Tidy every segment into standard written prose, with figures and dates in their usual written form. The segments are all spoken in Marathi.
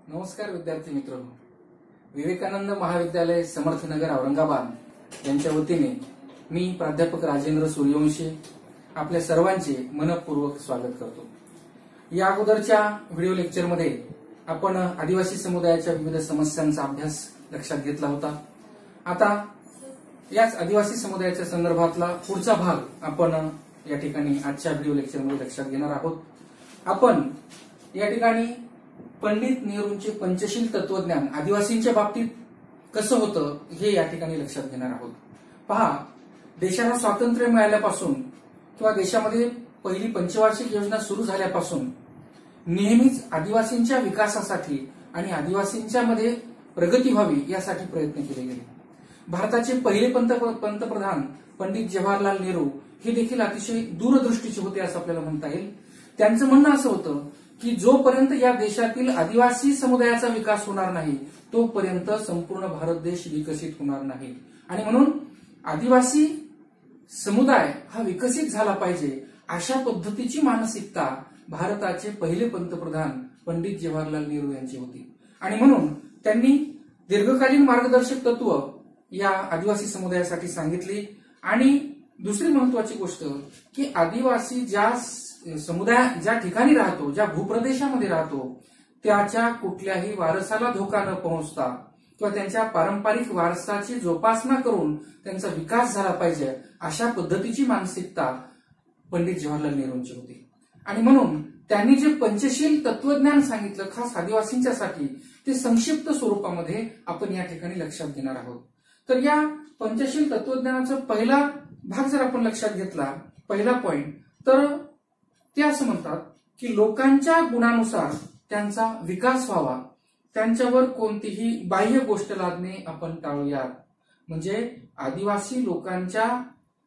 नमस्कार विद्यार्थी मित्रांनो, विवेकानंद महाविद्यालय समर्थनगर औरंगाबाद यांच्या वतीने मी प्राध्यापक राजेंद्र सूर्यवंशी आपल्या सर्वांचे मनपूर्वक स्वागत करतो। या अगोदरच्या व्हिडिओ लेक्चरमध्ये आपण आदिवासी समुदायाच्या विविध समस्यांचा अभ्यास लक्षात घेतला होता। आता याच आदिवासी समुदायाच्या संदर्भातला पुढचा भाग आपण या ठिकाणी आजच्या व्हिडिओ लेक्चरमध्ये लक्षात घेणार आहोत। आपण या ठिकाणी पंडित नेहरूंचे पंचशील तत्वज्ञान आदिवासींच्या बाबतीत कसं होतं हे या ठिकाणी लक्षात घेणार आहोत। पहा, देशाला स्वातंत्र्य मिळाल्यापासून किंवा देशामध्ये पहिली पंचवार्षिक योजना सुरू झाल्यापासून नेहमीच आदिवासींच्या विकासासाठी आणि आदिवासींच्या मध्ये प्रगती व्हावी यासाठी प्रयत्न केले गेले। भारताचे पहिले पंतप्रधान पंडित जवाहरलाल नेहरू हे देखील अतिशय दूरदृष्टीचे होते असं आपल्याला म्हणता येईल। त्यांचं म्हणणं असं होतं की जोपर्यंत या देशातील आदिवासी समुदायाचा विकास होणार नाही तोपर्यंत संपूर्ण भारत देश विकसित होणार नाही, आणि म्हणून आदिवासी समुदाय हा विकसित झाला पाहिजे अशा पद्धतीची मानसिकता भारताचे पहिले पंतप्रधान पंडित जवाहरलाल नेहरू यांची होती। आणि म्हणून त्यांनी दीर्घकालीन मार्गदर्शक तत्व या आदिवासी समुदायासाठी सांगितली। आणि दुसरी महत्वाची गोष्ट की आदिवासी ज्या ठिकाणी राहतो, ज्या भूप्रदेशामध्ये राहतो, त्याच्या कुठल्याही वारसाला धोका न पोहोचता किंवा त्यांच्या पारंपरिक वारसाची जोपासना करून त्यांचा विकास झाला पाहिजे अशा पद्धतीची मानसिकता पंडित जवाहरलाल नेहरूंची होती। आणि म्हणून त्यांनी जे पंचशील तत्वज्ञान सांगितलं खास आदिवासींच्यासाठी ते संक्षिप्त स्वरूपामध्ये आपण या ठिकाणी लक्षात घेणार आहोत। तर या पंचशील तत्वज्ञानाचा पहिला भाग जर आपण लक्षात घेतला, पहिला पॉइंट, तर ते असं म्हणतात की लोकांच्या गुणानुसार त्यांचा विकास व्हावा, त्यांच्यावर कोणतीही बाह्य गोष्ट लादणे आपण टाळूयात। म्हणजे आदिवासी लोकांच्या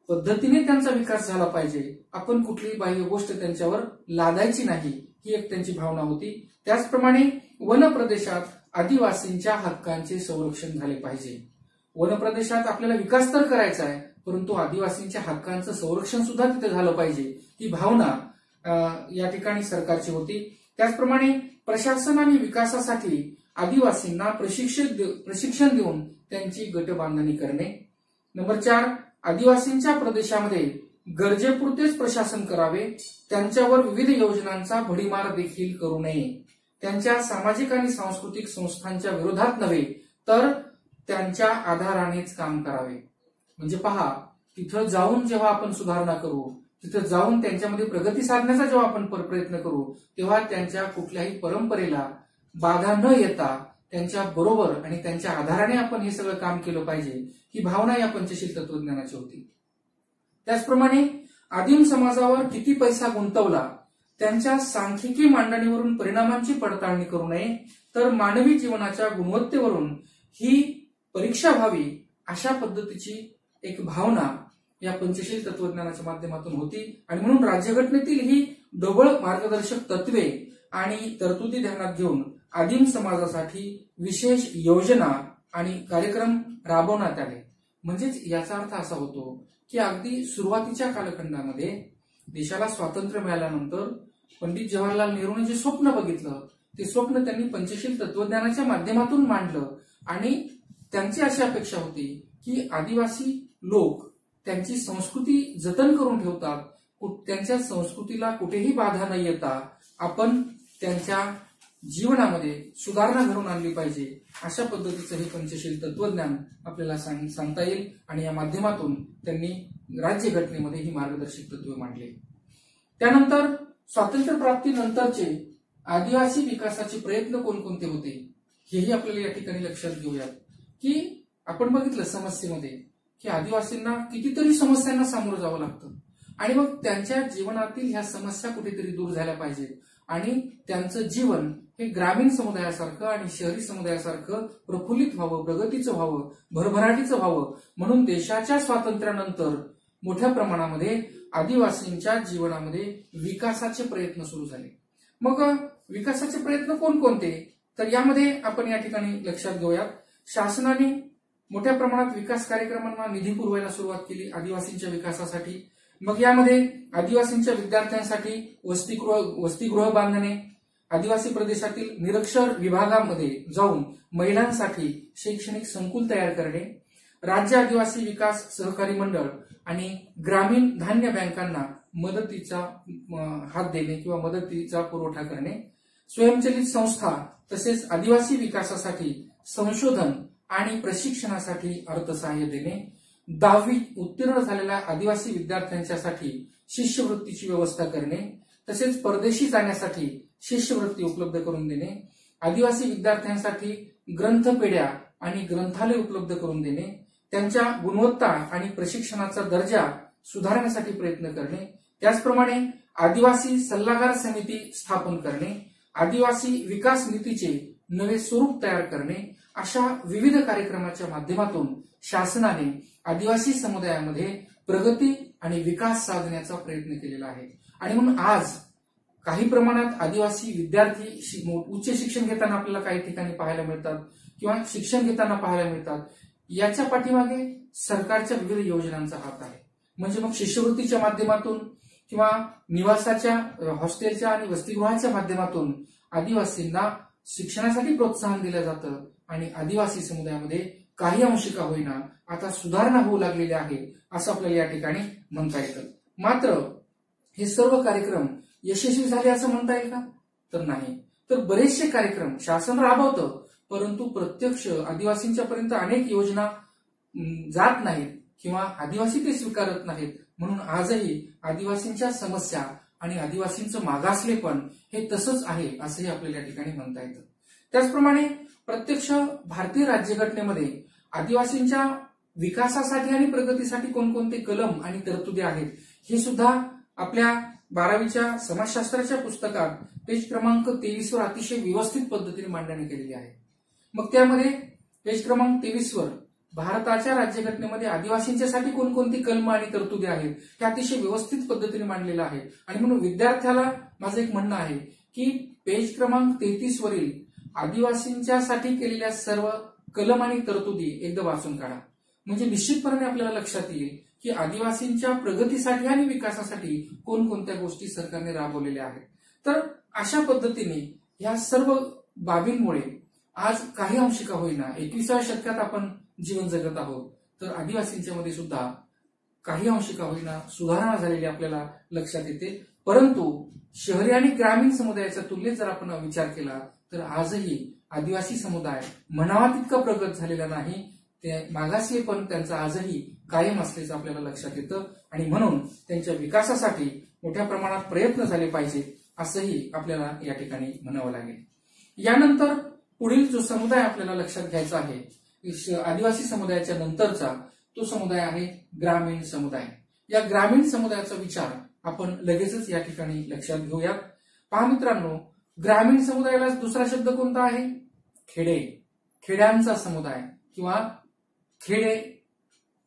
पद्धतीने त्यांचा विकास झाला पाहिजे, आपण कुठलीही बाह्य गोष्ट त्यांच्यावर लादायची नाही, ही एक त्यांची भावना होती। त्याचप्रमाणे वन प्रदेशात आदिवासींच्या हक्कांचे संरक्षण झाले पाहिजे। वन प्रदेशात आपल्याला विकास तर करायचा आहे, परंतु आदिवासींच्या हक्कांचं संरक्षण सुद्धा तिथे झालं पाहिजे, ही भावना या ठिकाणी सरकारची होती। त्याचप्रमाणे प्रशासन आणि विकासासाठी आदिवासींना प्रशिक्षण देऊन त्यांची गट बांधणी करणे। नंबर 4, आदिवासींच्या प्रदेशामध्ये गरजेपुरतेच प्रशासन करावे, त्यांच्यावर विविध योजनांचा भडीमार देखील करू नये, त्यांच्या सामाजिक आणि सांस्कृतिक संस्थांच्या विरोधात नव्हे तर त्यांच्या आधारानेच काम करावे। म्हणजे पहा, तिथं जाऊन जेव्हा आपण सुधारणा करू, तिथं जाऊन त्यांच्यामध्ये प्रगती साधण्याचा जेव्हा आपण प्रयत्न करू, तेव्हा त्यांच्या कुठल्याही परंपरेला बाधा न येता त्यांच्या बरोबर आणि त्यांच्या आधाराने आपण हे सगळं काम केलं पाहिजे, ही भावना या पंचशील तत्वज्ञानाची होती। त्याचप्रमाणे आदिम समाजावर किती पैसा गुंतवला, त्यांच्या सांख्यिकी मांडणीवरून परिणामांची पडताळणी करू नये तर मानवी जीवनाच्या गुणवत्तेवरून ही परीक्षा व्हावी, अशा पद्धतीची एक भावना या पंचशील तत्वज्ञानाच्या माध्यमातून होती। आणि म्हणून राज्यघटनेतील ही ढोबळ मार्गदर्शक तत्वे आणि तरतुदी ध्यानात घेऊन आदिम समाजासाठी विशेष योजना आणि कार्यक्रम राबवण्यात आले। म्हणजेच याचा अर्थ असा होतो की अगदी सुरुवातीच्या कालखंडामध्ये देशाला स्वातंत्र्य मिळाल्यानंतर पंडित जवाहरलाल नेहरूंनी जे स्वप्न बघितलं ते स्वप्न त्यांनी पंचशील तत्वज्ञानाच्या माध्यमातून मांडलं। आणि त्यांची अशी अपेक्षा होती की आदिवासी लोक त्यांची संस्कृती जतन करून ठेवतात, त्यांच्या संस्कृतीला कुठेही बाधा न येता आपण त्यांच्या जीवनामध्ये सुधारणा घडवून आणली पाहिजे, अशा पद्धतीचं हे पंचशील तत्वज्ञान आपल्याला सांगता येईल। आणि या माध्यमातून त्यांनी राज्यघटनेमध्ये ही मार्गदर्शक तत्वे मांडली। त्यानंतर स्वातंत्र्यप्राप्तीनंतरचे आदिवासी विकासाचे प्रयत्न कोणकोणते होते हेही आपल्याला या ठिकाणी लक्षात घेऊयात। की आपण बघितलं समस्येमध्ये की आदिवासींना कितीतरी समस्यांना सामोरं जावं लागतं, आणि मग त्यांच्या जीवनातील ह्या समस्या कुठेतरी दूर झाल्या पाहिजेत आणि त्यांचं जीवन हे ग्रामीण समुदायासारखं आणि शहरी समुदायासारखं प्रफुल्लित व्हावं, प्रगतीचं व्हावं, भरभराटीचं व्हावं, म्हणून देशाच्या स्वातंत्र्यानंतर मोठ्या प्रमाणामध्ये आदिवासींच्या जीवनामध्ये विकासाचे प्रयत्न सुरू झाले। मग विकासाचे प्रयत्न कोणकोणते, तर यामध्ये आपण या ठिकाणी लक्षात घेऊयात। शासनाने मोठ्या प्रमाणात विकास कार्यक्रमांना निधी पुरवायला सुरुवात केली आदिवासींच्या विकासासाठी। मग यामध्ये आदिवासींच्या विद्यार्थ्यांसाठी वसतिगृह बांधणे, आदिवासी प्रदेशातील निरक्षर विभागामध्ये जाऊन महिलांसाठी शैक्षणिक संकुल तयार करणे, राज्य आदिवासी विकास सहकारी मंडळ आणि ग्रामीण धान्य बँकांना मदतीचा हात देणे किंवा मदतीचा पुरवठा करणे, स्वयंचलित संस्था तसेच आदिवासी विकासासाठी संशोधन आणि प्रशिक्षणासाठी अर्थसहाय्य देणे, 10वी उत्तीर्ण झालेल्या आदिवासी विद्यार्थ्यांच्यासाठी शिष्यवृत्तीची व्यवस्था करणे, तसेच परदेशी जाण्यासाठी शिष्यवृत्ती उपलब्ध करून देणे, आदिवासी विद्यार्थ्यांसाठी ग्रंथपेढ्या आणि ग्रंथालय उपलब्ध करून देणे, त्यांच्या गुणवत्ता आणि प्रशिक्षणाचा दर्जा सुधारण्यासाठी प्रयत्न करणे, त्याचप्रमाणे आदिवासी सल्लागार समिती स्थापन करणे, आदिवासी विकास नीतीचे नवे स्वरूप तयार करणे, अशा विविध कार्यक्रमाच्या माध्यमातून शासनाने आदिवासी समुदायामध्ये प्रगती आणि विकास साधण्याचा प्रयत्न केलेला आहे. आणि म्हणून आज काही प्रमाणात आदिवासी विद्यार्थी उच्च शिक्षण घेताना आपल्याला काही ठिकाणी पाहायला मिळतात किंवा शिक्षण घेताना पाहायला मिळतात. याच्या पाठीमागे सरकारच्या विविध योजनांचा हात आहे. म्हणजे मग शिष्यवृत्तीच्या माध्यमातून किंवा निवासाच्या हॉस्टेलच्या आणि वसतिगृहाच्या माध्यमातून आदिवासींना शिक्षणासाठी प्रोत्साहन दिलं जातं आणि आदिवासी समुदायामध्ये काही अंशी का होईना आता सुधारणा होऊ लागलेली आहे असं आपल्याला या ठिकाणी म्हणता येतं. मात्र हे सर्व कार्यक्रम यशस्वी झाले असं म्हणता येईल का? तर नाही. तर बरेचसे कार्यक्रम शासन राबवतं, परंतु प्रत्यक्ष आदिवासींच्या पर्यंत अनेक योजना जात नाहीत किंवा आदिवासी ते स्वीकारत नाहीत. म्हणून आजही आदिवासींच्या समस्या आणि आदिवासींचं मागासलेपण हे तसंच आहे असंही आपल्याला या ठिकाणी म्हणता येतं. त्याचप्रमाणे प्रत्यक्ष भारतीय राज्यघटनेमध्ये आदिवासींच्या विकासासाठी आणि प्रगतीसाठी कोणकोणते कलम आणि तरतुदी आहेत हे सुद्धा आपल्या 12वीच्या समाजशास्त्राच्या पुस्तकात पेज क्रमांक 23 वर अतिशय व्यवस्थित पद्धतीने मांडणी केलेली आहे. मग त्यामध्ये पेज क्रमांक 23 वर भारताच्या राज्यघटनेमध्ये आदिवासींच्यासाठी कोणकोणती कलम आणि तरतुदी आहेत हे अतिशय व्यवस्थित पद्धतीने मांडलेलं आहे. आणि म्हणून विद्यार्थ्याला माझं एक म्हणणं आहे की पेज क्रमांक 33 वरील आदिवासींच्यासाठी केलेल्या सर्व कलम आणि तरतुदी एकदा वाचून काढा. म्हणजे निश्चितपणे आपल्याला लक्षात येईल की आदिवासींच्या प्रगतीसाठी आणि विकासासाठी कोणकोणत्या गोष्टी सरकारने राबवलेल्या आहेत. तर अशा पद्धतीने या सर्व बाबींमुळे आज काही अंशी का होईना 21व्या शतकात आपण जीवन जगत आहोत. तर आदिवासींच्या मध्ये सुद्धा काही अंशी का होईना सुधारणा झालेली आपल्याला लक्षात येते. परंतु शहरी आणि ग्रामीण समुदायाच्या तुलनेत जर आपण विचार केला तर आजही आदिवासी समुदाय म्हणावा तितका प्रगत झालेला नाही. ते मागासलेपण त्यांचा आजही कायम असल्याचं आपल्याला लक्षात येतं आणि म्हणून त्यांच्या विकासासाठी मोठ्या प्रमाणात प्रयत्न झाले पाहिजेत असंही आपल्याला या ठिकाणी म्हणावं लागेल. यानंतर पुढील जो समुदाय आपल्याला लक्षात घ्यायचा आहे आदिवासी समुदायाच्या नंतरचा तो समुदाय आहे ग्रामीण समुदाय. या ग्रामीण समुदायाचा विचार आपण लगेचच या ठिकाणी लक्षात घेऊयात. पहा मित्रांनो, ग्रामीण समुदायाला दुसरा शब्द कोणता आहे? खेडे. खेड्यांचा समुदाय किंवा खेडे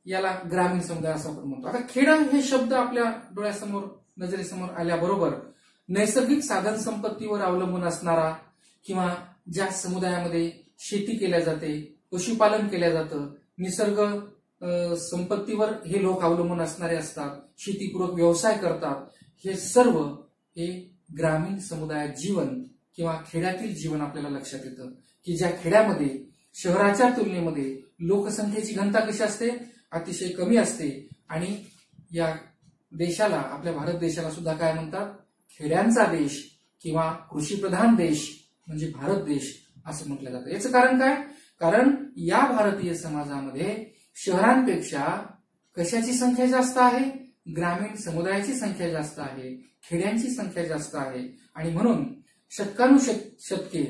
याला ग्रामीण समुदाय असं आपण म्हणतो. आता खेडं हे शब्द आपल्या डोळ्यासमोर नजरेसमोर आल्याबरोबर नैसर्गिक साधन संपत्तीवर अवलंबून असणारा किंवा ज्या समुदायामध्ये शेती केल्या जाते, पशुपालन केलं जातं, निसर्ग संपत्तीवर हे लोक अवलंबून असणारे असतात, शेतीपूरक व्यवसाय करतात, हे सर्व हे ग्रामीण समुदायात जीवन किंवा खेड्यातील जीवन आपल्याला लक्षात येतं की ज्या खेड्यामध्ये शहराच्या तुलनेमध्ये लोकसंख्येची घनता कशी असते? अतिशय कमी असते. आणि या देशाला आपल्या भारत देशाला सुद्धा काय म्हणतात? खेड्यांचा देश किंवा कृषीप्रधान देश म्हणजे भारत देश असं म्हटलं जातं. याचं कारण काय? कारण या भारतीय समाजामध्ये शहरांपेक्षा कशाची संख्या जास्त आहे? ग्रामीण समुदायाची संख्या जास्त आहे, खेड्यांची संख्या जास्त आहे. आणि म्हणून शतके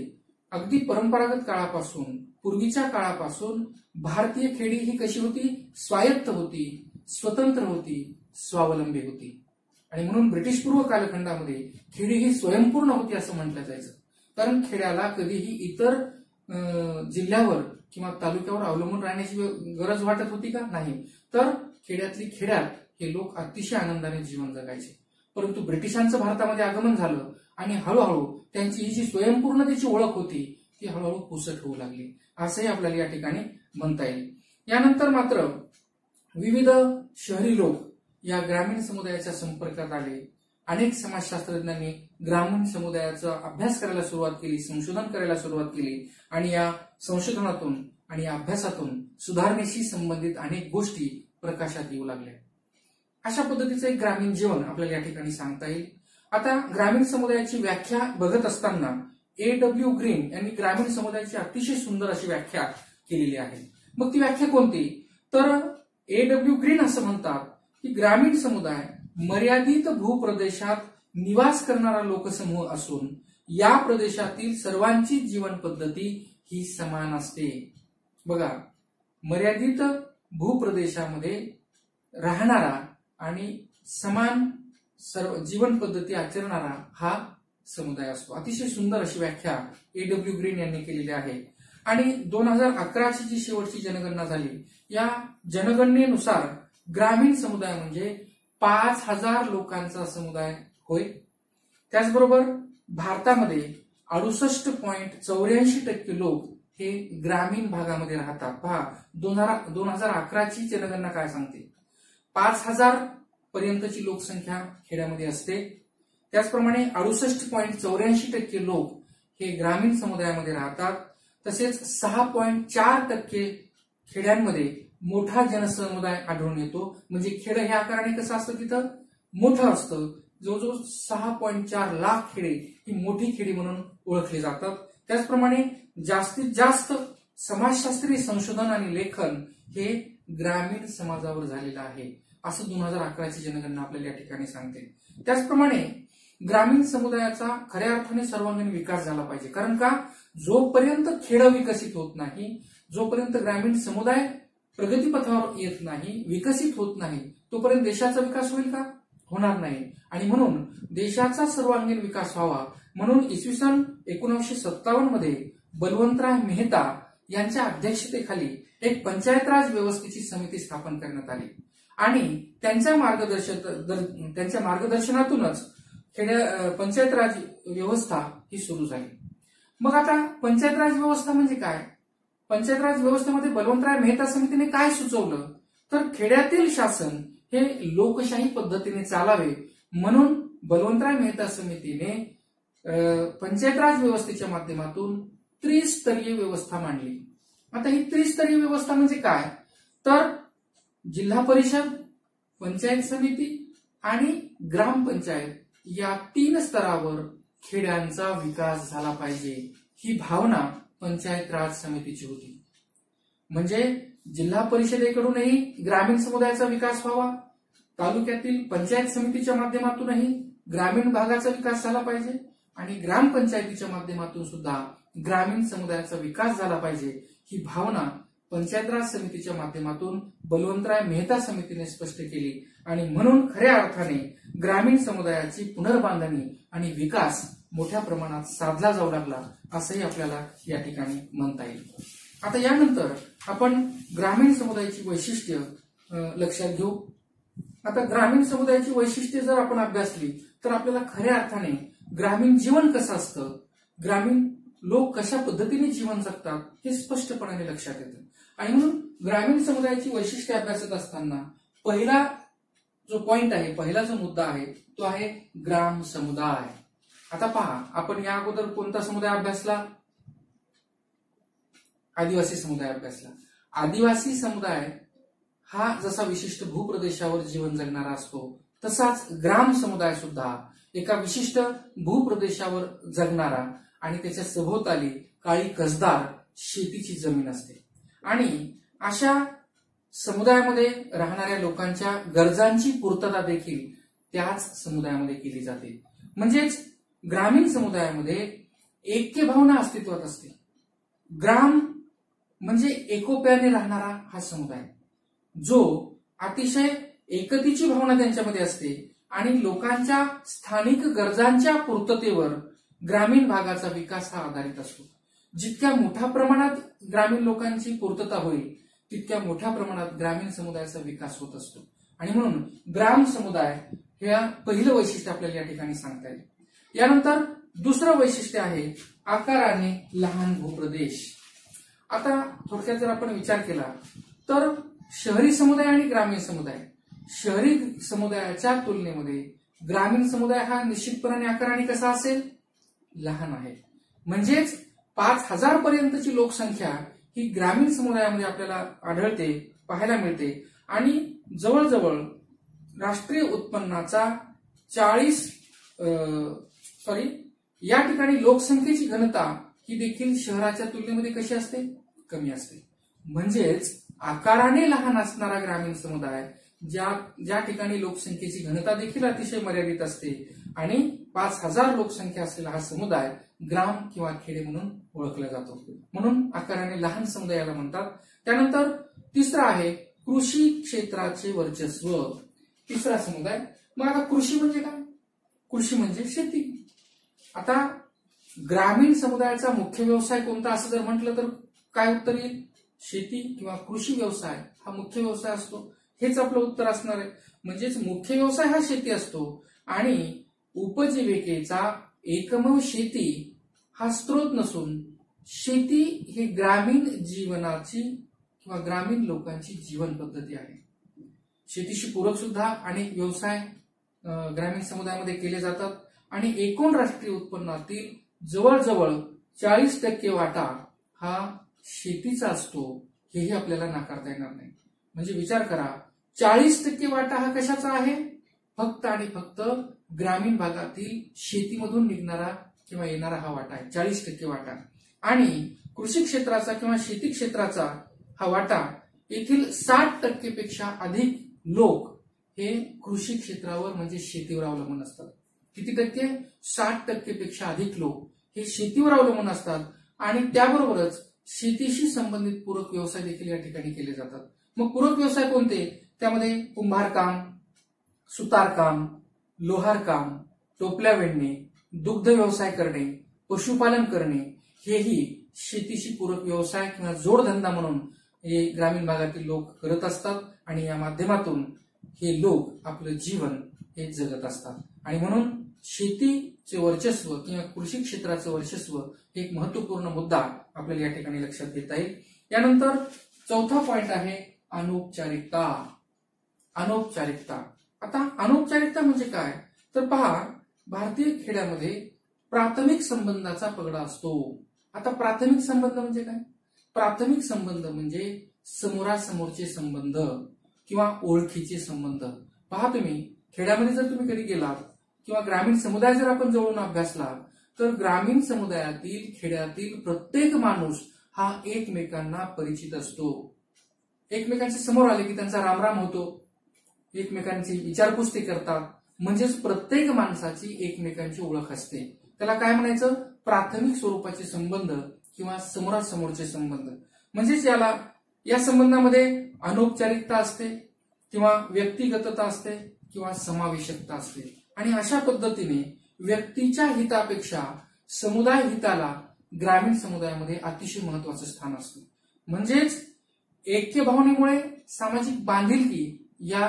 अगदी परंपरागत काळापासून पूर्वीच्या काळापासून भारतीय खेडी ही कशी होती? स्वायत्त होती, स्वतंत्र होती, स्वावलंबी होती. आणि म्हणून ब्रिटिश पूर्व कालखंडामध्ये खेडी ही स्वयंपूर्ण होती असं म्हटलं जायचं. कारण खेड्याला कधीही इतर जिल्ह्यावर किंवा तालुक्यावर अवलंबून राहण्याची गरज वाटत होती का? नाही. तर खेड्यातली खेड्यात हे लोक अतिशय आनंदाने जीवन जगायचे. परंतु ब्रिटिशांचं भारतामध्ये आगमन झालं आणि हळूहळू त्यांची ही जी स्वयंपूर्णतेची ओळख होती ती हळूहळू पुसट होऊ लागली असंही आपल्याला या ठिकाणी म्हणता येईल. यानंतर मात्र विविध शहरी लोक या ग्रामीण समुदायाच्या संपर्कात आले अनेक समाजशास्त्रज्ञांनी ग्रामीण समुदायाचा अभ्यास करायला सुरुवात केली, संशोधन करायला सुरुवात केली आणि या संशोधनातून आणि या अभ्यासातून सुधारणेशी संबंधित अनेक गोष्टी प्रकाशात येऊ लागल्या. अशा पद्धतीचं एक ग्रामीण जीवन आपल्याला या ठिकाणी सांगता येईल. आता ग्रामीण समुदायाची व्याख्या बघत असताना A.W. ग्रीन यांनी ग्रामीण समुदायाची अतिशय सुंदर अशी व्याख्या केलेली आहे. मग ती व्याख्या कोणती? तर A.W. ग्रीन असं म्हणतात की ग्रामीण समुदाय मर्यादित भूप्रदेशात निवास करणारा लोकसमूह असून या प्रदेशातील सर्वांची जीवन पद्धती ही समान असते. बघा, मर्यादित भूप्रदेशामध्ये राहणारा आणि समान सर्व जीवन पद्धती आचरणारा हा समुदाय असतो. अतिशय सुंदर अशी व्याख्या A.W. ग्रीन यांनी केलेली आहे. आणि 2011ची जी शेवटची जनगणना झाली, या जनगणनेनुसार ग्रामीण समुदाय म्हणजे 5,000 लोकांचा समुदाय होय. त्याचबरोबर भारतामध्ये 68.84% लोक हे ग्रामीण भागामध्ये राहतात. पहा, 2011ची जनगणना काय सांगते? 5,000 पर्यंतची लोकसंख्या खेड्यामध्ये असते. त्याचप्रमाणे 68.84% लोक हे ग्रामीण समुदायामध्ये राहतात. तसेच 6.4% खेड्यांमध्ये मोठा जनसमुदाय आढळून येतो. म्हणजे खेड ह्या आकाराने कसं असतं, तिथं मोठं असतं. जवळजवळ 6.4 लाख खेडे ही मोठी खेडी म्हणून ओळखली जातात. त्याचप्रमाणे जास्तीत जास्त समाजशास्त्रीय संशोधन आणि लेखन हे ग्रामीण समाजावर झालेलं आहे, असं 2011ची जनगणना आपल्याला या ठिकाणी सांगते. त्याचप्रमाणे ग्रामीण समुदायाचा खऱ्या अर्थाने सर्वांगीण विकास झाला पाहिजे. कारण का, जोपर्यंत खेडं विकसित होत नाही, जोपर्यंत ग्रामीण समुदाय प्रगतीपथावर येत नाही, विकसित होत नाही, तोपर्यंत देशाचा विकास होईल का? होणार नाही. आणि म्हणून देशाचा सर्वांगीण विकास व्हावा म्हणून इसवी सन 1957 मध्ये बलवंतराय मेहता यांच्या अध्यक्षतेखाली एक पंचायत राज व्यवस्थेची समिती स्थापन करण्यात आली आणि त्यांच्या मार्गदर्शनातूनच पंचायत राज व्यवस्था ही सुरू झाली. मग आता पंचायत राज व्यवस्था म्हणजे काय? पंचायत राज व्यवस्थेमध्ये बलवंतराय मेहता समितीने काय सुचवलं, तर खेड्यातील शासन हे लोकशाही पद्धतीने चालावे म्हणून बलवंतराय मेहता समितीने पंचायत राज व्यवस्थेच्या माध्यमातून त्रिस्तरीय व्यवस्था मांडली. आता ही त्रिस्तरीय व्यवस्था म्हणजे काय, तर जिल्हा परिषद, पंचायत समिती आणि ग्रामपंचायत या 3 स्तरावर खेड्यांचा विकास झाला पाहिजे, ही भावना पंचायत राज समितीची होती. म्हणजे जिल्हा परिषदेकडूनही ग्रामीण समुदायाचा विकास व्हावा, तालुक्यातील पंचायत समितीच्या माध्यमातूनही ग्रामीण भागाचा विकास झाला पाहिजे आणि ग्रामपंचायतीच्या माध्यमातून सुद्धा ग्रामीण समुदायाचा विकास झाला पाहिजे, ही भावना पंचायत राज समितीच्या माध्यमातून बलवंतराय मेहता समितीने स्पष्ट केली. आणि म्हणून खऱ्या अर्थाने ग्रामीण समुदायाची पुनर्बांधणी आणि विकास मोठ्या प्रमाणात साधला जाऊ लागला, असंही आपल्याला या ठिकाणी म्हणता येईल. आता यानंतर आपण ग्रामीण समुदायाची वैशिष्ट्य लक्षात घेऊ. आता ग्रामीण समुदायाची वैशिष्ट्ये जर आपण अभ्यासली तर आपल्याला खऱ्या अर्थाने ग्रामीण जीवन कसं असतं, ग्रामीण लोक कशा पद्धतीने जीवन जगतात हे स्पष्टपणे लक्षात येतं. आणि म्हणून ग्रामीण समुदायाची वैशिष्ट्ये अभ्यासत असताना पहिला जो पॉइंट आहे, पहिला जो मुद्दा आहे तो आहे ग्राम समुदाय. आता पहा, आपण या अगोदर कोणता समुदाय अभ्यासला? आदिवासी समुदाय अभ्यासला. आदिवासी समुदाय हा जसा विशिष्ट भूप्रदेशावर जीवन जगणारा असतो, तसाच ग्राम समुदाय सुद्धा एका विशिष्ट भूप्रदेशावर जगणारा आणि त्याच्या सभोवताली काळी कसदार शेतीची जमीन असते. आणि अशा समुदायामध्ये राहणाऱ्या लोकांच्या गरजांची पूर्तता देखील त्याच समुदायामध्ये केली जाते. म्हणजेच ग्रामीण समुदायामध्ये ऐक्य भावना अस्तित्वात असते. ग्राम म्हणजे एकोप्याने राहणारा हा समुदाय, जो अतिशय एकतेची भावना त्यांच्यामध्ये असते आणि लोकांच्या स्थानिक गरजांच्या पूर्ततेवर ग्रामीण भागाचा विकास हा आधारित असतो. जितक्या मोठ्या प्रमाणात ग्रामीण लोकांची पूर्तता होईल तितक्या मोठ्या प्रमाणात ग्रामीण समुदायाचा विकास होत असतो. आणि म्हणून ग्राम समुदाय हे पहिलं वैशिष्ट्य आपल्याला या ठिकाणी सांगता येईल. यानंतर दुसरं वैशिष्ट्य आहे आकाराने लहान भूप्रदेश. आता थोडक्यात जर आपण विचार केला तर शहरी समुदाय आणि ग्रामीण समुदाय, शहरी समुदायाच्या तुलनेमध्ये ग्रामीण समुदाय हा निश्चितपणाने आकाराने कसा असेल, लहान आहे. म्हणजेच 5,000 पर्यंतची लोकसंख्या ही ग्रामीण समुदायामध्ये आपल्याला आढळते, पाहायला मिळते. आणि जवळजवळ राष्ट्रीय उत्पन्नाचा या ठिकाणी लोकसंख्येची घनता ही देखील शहराच्या तुलनेमध्ये कशी असते, कमी असते. म्हणजेच आकाराने लहान असणारा ग्रामीण समुदाय ज्या ठिकाणी लोकसंख्येची घनता देखील अतिशय मर्यादित असते आणि 5,000 लोकसंख्या असलेला हा समुदाय ग्राम किंवा खेडे म्हणून ओळखला जातो. म्हणून आकाराने लहान समुदायाला म्हणतात. त्यानंतर तिसरा आहे कृषी क्षेत्राचे वर्चस्व. तिसरा समुदाय. मग आता कृषी म्हणजे काय? कृषी म्हणजे शेती. आता ग्रामीण समुदायाचा मुख्य व्यवसाय कोणता असं जर म्हटलं तर काय उत्तर येईल? शेती किंवा कृषी व्यवसाय हा मुख्य व्यवसाय असतो. हेच आपलं उत्तर असणार आहे. म्हणजेच मुख्य व्यवसाय हा शेती असतो आणि उपजीविकेचा एकमेव शेती हा स्रोत नसून शेती ही ग्रामीण जीवनाची किंवा ग्रामीण लोकांची जीवन पद्धती आहे. शेतीशी पूरक सुद्धा अनेक व्यवसाय ग्रामीण समुदायामध्ये केले जातात आणि एकूण राष्ट्रीय उत्पन्नातील जवळजवळ 40% वाटा हा शेतीचा असतो. हेही आपल्याला नाकारता येणार नाही. म्हणजे विचार करा, 40% वाटा हा कशाचा आहे? फक्त आणि फक्त ग्रामीण भागातील शेतीमधून निघणारा किंवा येणारा हा वाटा आहे. 40% वाटा. आणि कृषी क्षेत्राचा किंवा शेती क्षेत्राचा हा वाटा येथील 60% पेक्षा अधिक लोक हे कृषी क्षेत्रावर म्हणजे शेतीवर अवलंबून असतात. किती टक्के? 60% पेक्षा अधिक लोक हे शेतीवर अवलंबून असतात आणि त्याबरोबरच शेतीशी संबंधित पूरक व्यवसाय देखील या ठिकाणी केले जातात. मग पूरक व्यवसाय कोणते? त्यामध्ये कुंभारकाम, सुतारकाम, लोहारकाम, टोपल्या विणणे, दुग्ध व्यवसाय करणे, पशुपालन करणे हेही शेतीशी पूरक व्यवसाय किंवा जोडधंदा म्हणून हे ग्रामीण भागातील लोक करत असतात आणि या माध्यमातून हे लोक आपलं जीवन हे जगत असतात. आणि म्हणून शेतीचे वर्चस्व किंवा कृषी क्षेत्राचं वर्चस्व हे एक महत्वपूर्ण मुद्दा आपल्याला या ठिकाणी लक्षात घेता येईल. यानंतर चौथा पॉइंट आहे अनौपचारिकता. अनौपचारिकता. आता अनौपचारिकता म्हणजे काय? तर पहा, भारतीय खेड्यामध्ये प्राथमिक संबंधाचा पगडा असतो. आता प्राथमिक संबंध म्हणजे काय? प्राथमिक संबंध म्हणजे समोरासमोरचे संबंध किंवा ओळखीचे संबंध. पहा, तुम्ही खेड्यामध्ये जर तुम्ही कधी गेलात किंवा ग्रामीण समुदाय जर आपण जवळून अभ्यासला तर ग्रामीण समुदायातील खेड्यातील प्रत्येक माणूस हा एकमेकांना परिचित असतो. एकमेकांच्या समोर आले की त्यांचा रामराम होतो, एकमेकांची विचारपूस ते करतात. म्हणजेच प्रत्येक माणसाची एकमेकांची ओळख असते. त्याला काय म्हणायचं? प्राथमिक स्वरूपाचे संबंध किंवा समोरासमोरचे संबंध. म्हणजेच या संबंधामध्ये अनौपचारिकता असते किंवा व्यक्तिगतता असते किंवा समावेशकता असते. आणि अशा पद्धतीने व्यक्तीच्या हितापेक्षा समुदाय हिताला ग्रामीण समुदायामध्ये अतिशय महत्वाचं स्थान असतं. म्हणजेच ऐक्य भावनेमुळे सामाजिक बांधिलकी या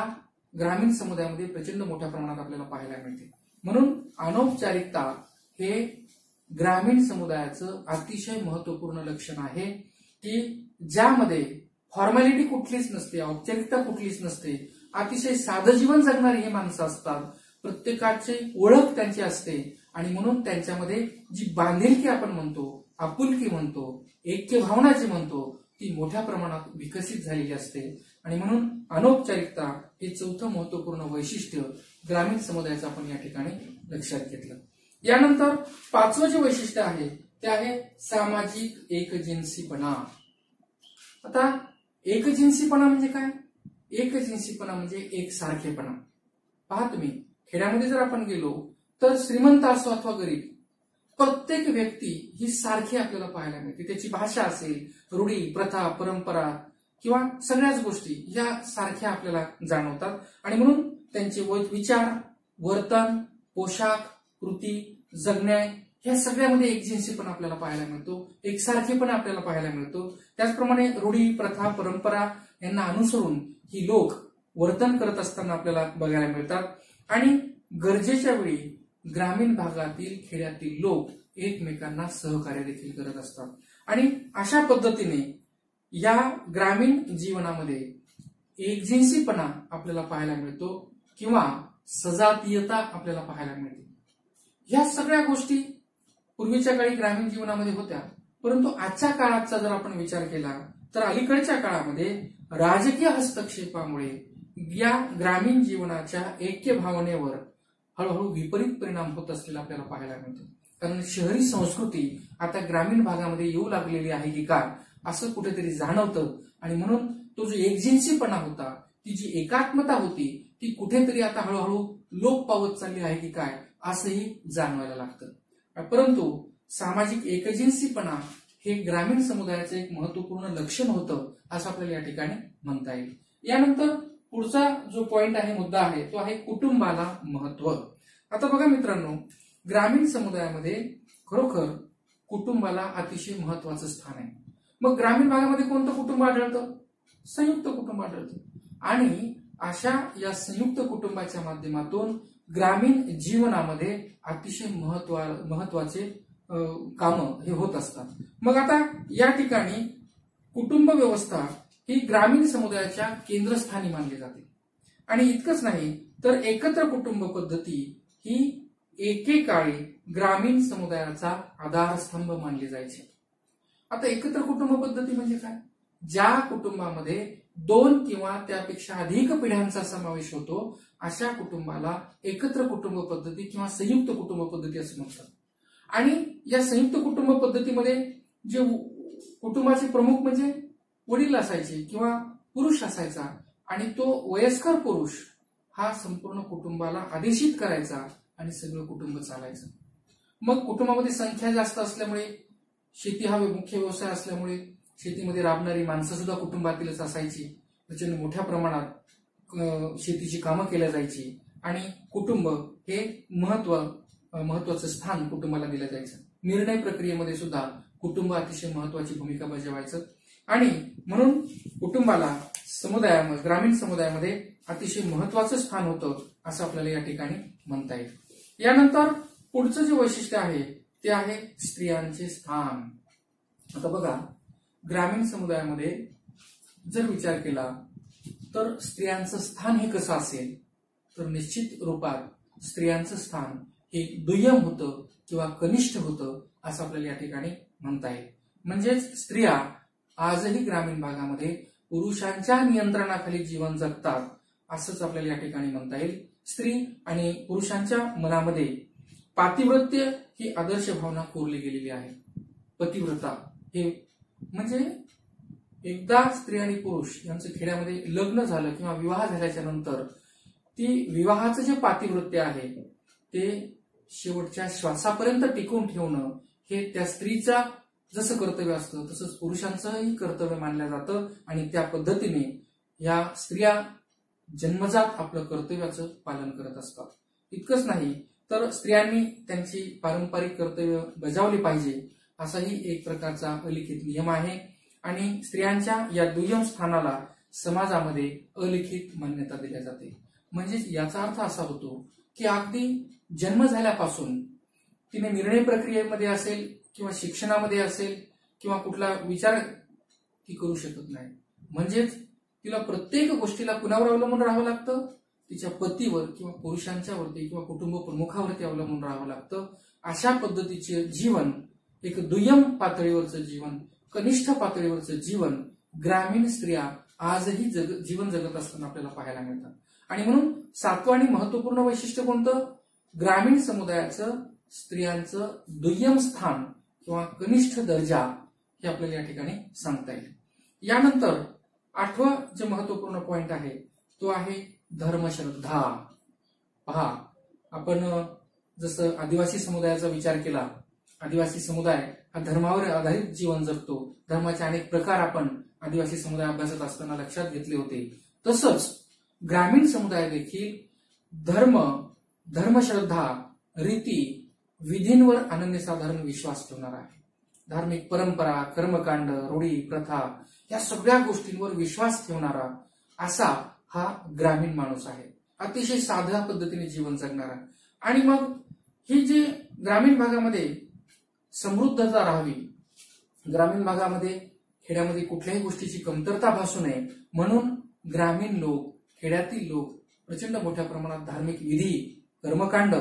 ग्रामीण समुदायामध्ये प्रचंड मोठ्या प्रमाणात आपल्याला पाहायला मिळते. म्हणून अनौपचारिकता हे ग्रामीण समुदायाचं अतिशय महत्वपूर्ण लक्षण आहे की ज्यामध्ये फॉर्मॅलिटी कुठलीच नसते, औपचारिकता कुठलीच नसते. अतिशय साधं जीवन जगणारी ही माणसं असतात. प्रत्येकाची ओळख त्यांची असते आणि म्हणून त्यांच्यामध्ये जी बांधिलकी आपण म्हणतो, आपुलकी म्हणतो, ऐक्य भावना जी म्हणतो ती मोठ्या प्रमाणात विकसित झालेली असते. आणि म्हणून अनौपचारिकता हे चौथं महत्वपूर्ण वैशिष्ट्य ग्रामीण समुदायाचं आपण या ठिकाणी लक्षात घेतलं. यानंतर पाचवं जे वैशिष्ट्य आहे ते आहे सामाजिक एकजिन्सीपणा. आता एकजिन्सीपणा म्हणजे काय? एकजिन्सीपणा म्हणजे एकसारखेपणा. पहा, तुम्ही खेड्यामध्ये जर आपण गेलो तर श्रीमंत असो अथवा गरीब प्रत्येक व्यक्ती ही सारखी आपल्याला पाहायला मिळते. त्याची भाषा असेल, रूढी, प्रथा, परंपरा किंवा सगळ्याच गोष्टी या सारख्या आपल्याला जाणवतात. आणि म्हणून त्यांचे विचार, वर्तन, पोशाख, कृती, जगण्या ह्या सगळ्यामध्ये एकजिन्सीपणा आपल्याला पाहायला मिळतो, एकसारखेपणा आपल्याला पाहायला मिळतो. त्याचप्रमाणे रूढी, प्रथा, परंपरा यांना अनुसरून ही लोक वर्तन करत असताना आपल्याला बघायला मिळतात. आणि गरजेच्या वेळी ग्रामीण भागातील खेड्यातील लोक एकमेकांना सहकार्य देखील करत असतात. आणि अशा पद्धतीने या ग्रामीण जीवनामध्ये एकजिन्सीपणा आपल्याला पाहायला मिळतो किंवा सजातीयता आपल्याला पाहायला मिळते. ह्या सगळ्या गोष्टी पूर्वीच्या काळी ग्रामीण जीवनामध्ये होत्या, परंतु आजच्या काळाचा जर आपण विचार केला तर अलीकडच्या काळामध्ये राजकीय हस्तक्षेपामुळे या ग्रामीण जीवनाच्या ऐक्य भावनेवर हळूहळू विपरीत परिणाम होत असलेला आपल्याला पाहायला मिळतो. कारण शहरी संस्कृती आता ग्रामीण भागामध्ये येऊ लागलेली आहे की काय असं कुठेतरी जाणवतं, आणि म्हणून तो जो एकजिन्सीपणा होता, ती जी एकात्मता होती, ती कुठेतरी आता हळूहळू लोप पावत चालली आहे की काय असंही जाणवायला लागतं. परंतु सामाजिक एकजिन्सीपणा हे ग्रामीण समुदायाचं एक महत्वपूर्ण लक्षण होतं असं आपल्याला या ठिकाणी म्हणता येईल. यानंतर पुढचा जो पॉइंट आहे, मुद्दा आहे, तो आहे कुटुंबाला महत्व. आता बघा मित्रांनो, ग्रामीण समुदायामध्ये खरोखर कुटुंबाला अतिशय महत्वाचं स्थान आहे. मग ग्रामीण भागामध्ये कोणतं कुटुंब आढळतं? संयुक्त कुटुंब आढळतं. आणि अशा या संयुक्त कुटुंबाच्या माध्यमातून ग्रामीण जीवनामध्ये अतिशय महत्वाचे कामं हे होत असतात. मग आता या ठिकाणी कुटुंब व्यवस्था ही ग्रामीण समुदायाच्या केंद्रस्थानी मानली जाते. आणि इतकंच नाही तर एकत्र कुटुंब पद्धती ही एकेकाळी ग्रामीण समुदायाचा आधारस्तंभ मानली जायची. आता एकत्र कुटुंब पद्धती म्हणजे काय? ज्या कुटुंबामध्ये 2 किंवा त्यापेक्षा अधिक पिढ्यांचा समावेश होतो अशा कुटुंबाला एकत्र कुटुंब पद्धती किंवा संयुक्त कुटुंब पद्धती असं म्हणतात. आणि या संयुक्त कुटुंब पद्धतीमध्ये जे कुटुंबाचे प्रमुख म्हणजे वडील असायचे किंवा पुरुष असायचा, आणि तो वयस्कर पुरुष हा संपूर्ण कुटुंबाला आदेशित करायचा आणि सगळं कुटुंब चालायचं. मग कुटुंबामध्ये संख्या जास्त असल्यामुळे, शेती हा मुख्य व्यवसाय असल्यामुळे शेतीमध्ये राबणारी माणसं सुद्धा कुटुंबातीलच असायची. त्याच्याने मोठ्या प्रमाणात शेतीची कामं केल्या जायची आणि कुटुंब हे महत्वाचं स्थान कुटुंबाला दिलं जायचं. निर्णय प्रक्रियेमध्ये सुद्धा कुटुंब अतिशय महत्वाची भूमिका बजावायचं. आणि म्हणून कुटुंबाला ग्रामीण समुदायामध्ये अतिशय महत्वाचं स्थान होतं असं आपल्याला या ठिकाणी म्हणता येईल. यानंतर पुढचं जे वैशिष्ट्य आहे ते आहे स्त्रियांचे स्थान. आता बघा, ग्रामीण समुदायामध्ये जर विचार केला तर स्त्रियांचं स्थान हे कसं असेल, तर निश्चित रूपात स्त्रियांचं स्थान हे दुय्यम होतं किंवा कनिष्ठ होतं असं आपल्याला या ठिकाणी म्हणता येईल. म्हणजेच स्त्रिया आजही ग्रामीण भागामध्ये पुरुषांच्या नियंत्रणाखाली जीवन जगतात असंच आपल्याला या ठिकाणी म्हणता येईल. स्त्री आणि पुरुषांच्या मनामध्ये पातिव्रत्य ही आदर्श भावना कोरली गेलेली आहे. पतिव्रता हे म्हणजे एकदा स्त्री आणि पुरुष यांचं खेड्यामध्ये लग्न झालं किंवा विवाह झाल्याच्या नंतर ती विवाहाचं जे पातिव्रत्य आहे ते शेवटच्या श्वासापर्यंत टिकवून ठेवणं हे त्या स्त्रीचा जसं कर्तव्य असतं तसंच पुरुषांचंही कर्तव्य मानलं जातं. आणि त्या पद्धतीने या स्त्रिया जन्मजात आपलं कर्तव्याचं पालन करत असतात. इतकंच नाही तर स्त्रियांनी त्यांची पारंपरिक कर्तव्य बजावली पाहिजे असाही एक प्रकारचा अलिखित नियम आहे. आणि स्त्रियांच्या या दुय्यम स्थानाला समाजामध्ये अलिखित मान्यता दिली जाते. म्हणजे याचा अर्थ असा होतो की अगदी जन्म झाल्यापासून तिने निर्णय प्रक्रियेमध्ये असेल किंवा शिक्षणामध्ये असेल किंवा कुठला विचार ती करू शकत नाही. म्हणजेच तिला प्रत्येक गोष्टीला कुणावर अवलंबून राहावं लागतं? तिच्या पतीवर किंवा पुरुषांच्यावरती किंवा कुटुंब प्रमुखावरती अवलंबून राहावं लागतं. अशा पद्धतीचे जीवन, एक दुय्यम पातळीवरचं जीवन, कनिष्ठ पातळीवरचं जीवन ग्रामीण स्त्रिया आजही जीवन जगत असताना आपल्याला पाहायला मिळतात. आणि म्हणून 7वं आणि महत्वपूर्ण वैशिष्ट्य कोणतं? ग्रामीण समुदायाचं स्त्रियांचं दुय्यम स्थान किंवा कनिष्ठ दर्जा हे आपल्याला या ठिकाणी सांगता येईल. यानंतर 8वं जे महत्वपूर्ण पॉइंट आहे तो आहे धर्मश्रद्धा. पहा, आपण जसं आदिवासी समुदायाचा विचार केला, आदिवासी समुदाय हा धर्मावर आधारित जीवन जगतो. धर्माचे अनेक प्रकार आपण आदिवासी समुदाय अभ्यासत असताना लक्षात घेतले होते. तसंच ग्रामीण समुदाय देखील धर्मश्रद्धा, रीती, विधींवर अनन्यसाधारण विश्वास ठेवणारा आहे. धार्मिक परंपरा, कर्मकांड, रूढी, प्रथा या सगळ्या गोष्टींवर विश्वास ठेवणारा असा हा ग्रामीण माणूस आहे. अतिशय साध्या पद्धतीने जीवन जगणारा. आणि मग ही जी ग्रामीण भागामध्ये समृद्धता राहावी, ग्रामीण भागामध्ये खेड्यामध्ये कुठल्याही गोष्टीची कमतरता भासू नये म्हणून ग्रामीण लोक, खेड्यातील लोक प्रचंड मोठ्या प्रमाणात धार्मिक विधी कर्मकांड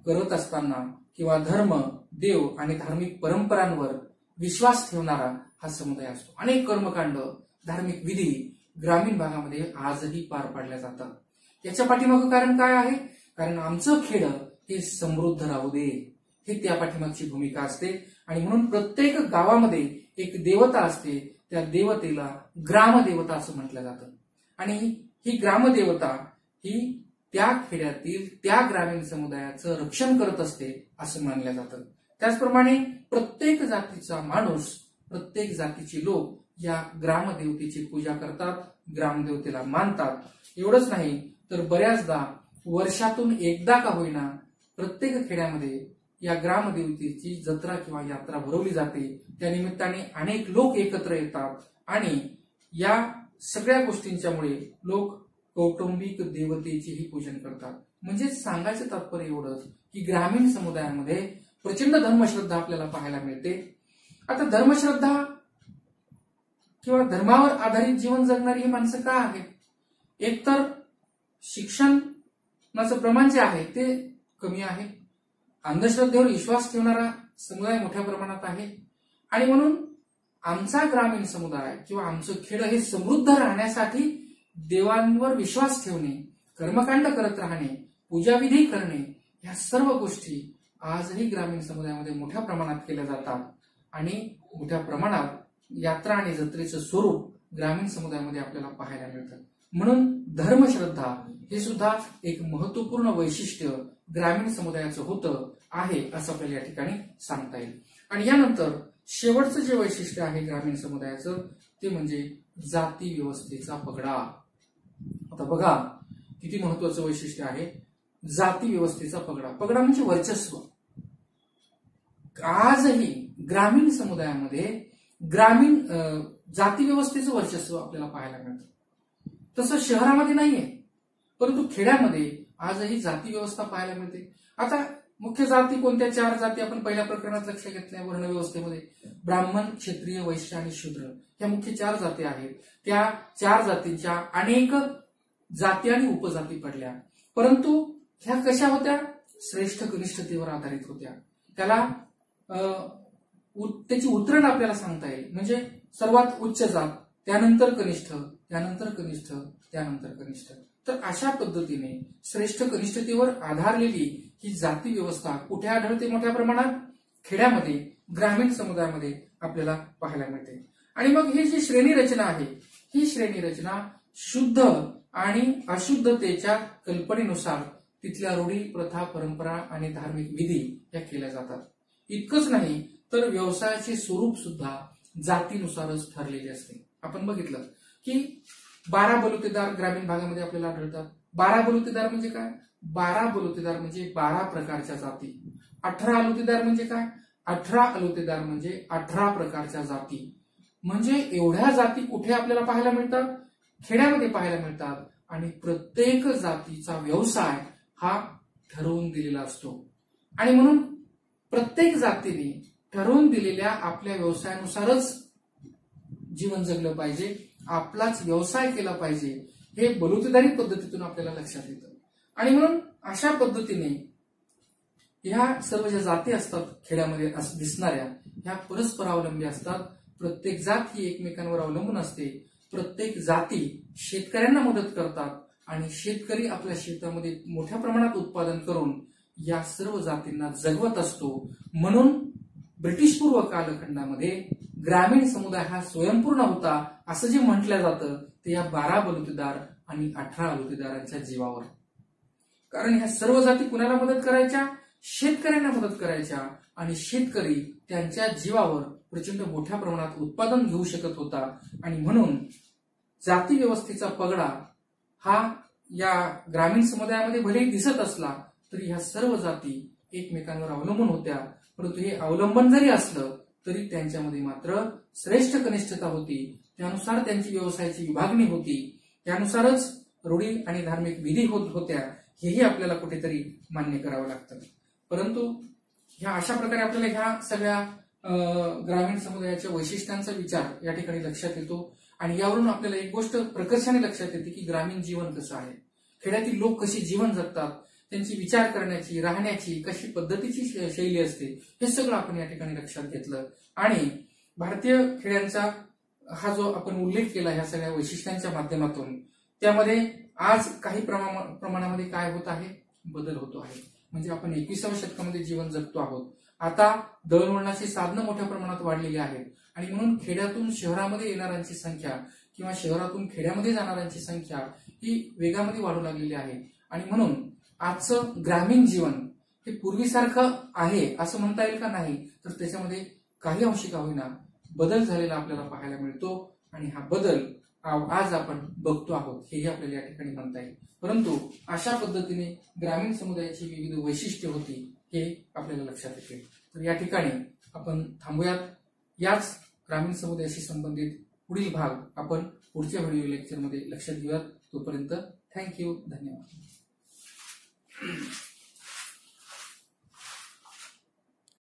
करत असताना किंवा धर्म, देव आणि धार्मिक परंपरांवर विश्वास ठेवणारा हा समुदाय असतो. अनेक कर्मकांड, धार्मिक विधी ग्रामीण भागामध्ये आजही पार पाडल्या जातात. याच्या पाठीमागं कारण काय आहे? कारण आमचं खेडं हे समृद्ध राहू दे, हे त्या पाठीमागची भूमिका असते. आणि म्हणून प्रत्येक गावामध्ये एक देवता असते, त्या देवतेला ग्रामदेवता असं म्हटलं जातं. आणि ही ग्रामदेवता ही त्या खेड्यातील त्या ग्रामीण समुदायाचं रक्षण करत असते असं मानलं जातं. त्याचप्रमाणे प्रत्येक जातीचा माणूस, प्रत्येक जातीचे लोक या ग्रामदेवतेची पूजा करतात, ग्रामदेवतेला मानतात. एवढंच नाही तर बऱ्याचदा वर्षातून एकदा का होईना प्रत्येक खेड्यामध्ये या ग्रामदेवतेची जत्रा किंवा यात्रा भरवली जाते. त्या निमित्ताने अनेक लोक एकत्र येतात आणि या सगळ्या गोष्टींच्यामुळे लोक कौटुंबिक देवतेचेही पूजन करतात. म्हणजे सांगायचं तात्पर्य एवढंच की ग्रामीण समुदायामध्ये प्रचंड धर्मश्रद्धा आपल्याला पाहायला मिळते. आता धर्मश्रद्धा किंवा धर्मावर आधारित जीवन जगणारी ही माणसं का आहेत? एकतर शिक्षणाचं प्रमाण जे आहे ते कमी आहे, अंधश्रद्धेवर विश्वास ठेवणारा समुदाय मोठ्या प्रमाणात आहे. आणि म्हणून आमचा ग्रामीण समुदाय किंवा आमचं खेड हे समृद्ध राहण्यासाठी देवांवर विश्वास ठेवणे, कर्मकांड करत राहणे, पूजाविधी करणे, या सर्व गोष्टी आजही ग्रामीण समुदायामध्ये मोठ्या प्रमाणात केल्या जातात. आणि मोठ्या प्रमाणात यात्रा आणि जत्रेचं स्वरूप ग्रामीण समुदायामध्ये आपल्याला पाहायला मिळतं. म्हणून धर्मश्रद्धा हे सुद्धा एक महत्वपूर्ण वैशिष्ट्य ग्रामीण समुदायाचं होतं आहे असं आपल्याला या ठिकाणी सांगता येईल. आणि यानंतर शेवटचं जे वैशिष्ट्य आहे ग्रामीण समुदायाचं ते म्हणजे जाती व्यवस्थेचा पगडा. आता बघा किती महत्वाचं वैशिष्ट्य आहे जाती व्यवस्थेचा पगडा. पगडा म्हणजे वर्चस्व. आजही ग्रामीण समुदायामध्ये ग्रामीण जाती व्यवस्थेचं वर्चस्व आपल्याला पाहायला मिळतं. तसं शहरामध्ये नाहीये, परंतु खेड्यामध्ये आजही जाती व्यवस्था पाहायला मिळते. आता मुख्य जाती कोणत्या? 4 जाती आपण पहिल्या प्रकरणात लक्ष घेतल्या वर्ण व्यवस्थेमध्ये. ब्राह्मण, क्षत्रिय, वैश्य आणि शूद्र ह्या मुख्य 4 जाती आहेत. त्या 4 जातींच्या अनेक जाती आणि उपजाती पडल्या, परंतु ह्या कशा होत्या? श्रेष्ठ कनिष्ठतेवर आधारित होत्या. त्याला त्याची उतरण आपल्याला सांगता येईल. म्हणजे सर्वात उच्च जात, त्यानंतर कनिष्ठ, त्यानंतर कनिष्ठ, त्यानंतर कनिष्ठ. तर अशा पद्धतीने श्रेष्ठ कनिष्ठतेवर आधारलेली ही जाती व्यवस्था कुठे आढळते? मोठ्या प्रमाणात खेड्यामध्ये, ग्रामीण समुदायामध्ये आपल्याला पाहायला मिळते. आणि मग ही जी श्रेणी रचना आहे, ही श्रेणी रचना शुद्ध आणि अशुद्धतेच्या कल्पनेनुसार तिथल्या रूढी, प्रथा, परंपरा आणि धार्मिक विधी या केल्या जातात. इतकंच नाही तर व्यवसायाचे स्वरूप सुद्धा जातीनुसारच ठरलेले असते. आपण बघितलं की 12 बलुतेदार ग्रामीण भागामध्ये आपल्याला आढळतात. 12 बलुतेदार म्हणजे काय? 12 बलुतेदार म्हणजे 12 प्रकारच्या जाती. 18 अलुतेदार म्हणजे काय? 18 अलुतेदार म्हणजे 18 प्रकारच्या जाती. म्हणजे एवढ्या जाती कुठे आपल्याला पाहायला मिळतात? खेड्यामध्ये पाहायला मिळतात. आणि प्रत्येक जातीचा व्यवसाय हा ठरवून दिलेला असतो. आणि म्हणून प्रत्येक जातीने ठरवून दिलेल्या आपल्या व्यवसायानुसारच जीवन जगलं पाहिजे, आपलाच व्यवसाय केला पाहिजे, हे बलुतेदारी पद्धतीतून आपल्याला लक्षात येतं. आणि म्हणून अशा पद्धतीने ह्या सर्व ज्या जाती असतात खेड्यामध्ये दिसणाऱ्या, ह्या परस्परावलंबी असतात. प्रत्येक जात ही एकमेकांवर अवलंबून असते. प्रत्येक जाती शेतकऱ्यांना मदत करतात आणि शेतकरी आपल्या शेतामध्ये मोठ्या प्रमाणात उत्पादन करून या सर्व जातींना जगवत असतो. म्हणून ब्रिटिशपूर्व कालखंडामध्ये ग्रामीण समुदाय हा स्वयंपूर्ण होता असं जे म्हटलं जातं ते या 12 बलुतेदार आणि 18 अलुतेदारांच्या जीवावर. कारण ह्या सर्व जाती कुणाला मदत करायच्या? शेतकऱ्यांना मदत करायच्या. आणि शेतकरी त्यांच्या जीवावर प्रचंड मोठ्या प्रमाणात उत्पादन घेऊ शकत होता. आणि म्हणून जाती व्यवस्थेचा पगडा हा या ग्रामीण समुदायामध्ये भलेही दिसत असला तरी ह्या सर्व जाती एकमेकांवर अवलंबून होत्या. परंतु हे अवलंबन जरी असलं तरी त्यांच्यामध्ये मात्र श्रेष्ठ कनिष्ठता होती. त्यानुसार त्यांची व्यवसायाची विभागणी होती. त्यानुसारच रूढी आणि धार्मिक विधी होत होत्या. हेही आपल्याला कुठेतरी मान्य करावं लागतं. परंतु ह्या अशा प्रकारे आपल्याला ह्या सगळ्या ग्रामीण समुदायाच्या वैशिष्ट्यांचा विचार या ठिकाणी लक्षात येतो. आणि यावरून आपल्याला एक गोष्ट प्रकर्षाने लक्षात येते की ग्रामीण जीवन कसं आहे. खेड्यातील लोक कशी जीवन जगतात, त्यांची विचार करण्याची, राहण्याची कशी पद्धतीची शैली असते, हे सगळं आपण या ठिकाणी लक्षात घेतलं. आणि भारतीय खेड्यांचा हा जो आपण उल्लेख केला ह्या सगळ्या वैशिष्ट्यांच्या माध्यमातून, त्यामध्ये आज काही प्रमाणामध्ये काय होत आहे, बदल होतो आहे. म्हणजे आपण 21व्या शतकामध्ये जीवन जगतो आहोत. आता दळणवळणाची साधनं मोठ्या प्रमाणात वाढलेली आहेत आणि म्हणून खेड्यातून शहरामध्ये येणाऱ्यांची संख्या किंवा शहरातून खेड्यामध्ये जाणाऱ्यांची संख्या ही वेगामध्ये वाढू लागलेली आहे. आणि म्हणून आजचं ग्रामीण जीवन हे पूर्वीसारखं आहे असं म्हणता येईल का, नाही, तर त्याच्यामध्ये काही अंशी का होईना बदल झालेला आपल्याला पाहायला मिळतो. आणि हा बदल आज आपण बघतो आहोत हेही आपल्याला या ठिकाणी म्हणता येईल. परंतु अशा पद्धतीने ग्रामीण समुदायाची विविध वैशिष्ट्ये होती हे आपल्याला लक्षात येते. तर या ठिकाणी आपण थांबूयात. याच ग्रामीण समुदायाशी संबंधित पुढील भाग आपण पुढच्या व्हिडिओ लेक्चरमध्ये लक्षात घेऊयात. तोपर्यंत थँक्यू, धन्यवाद.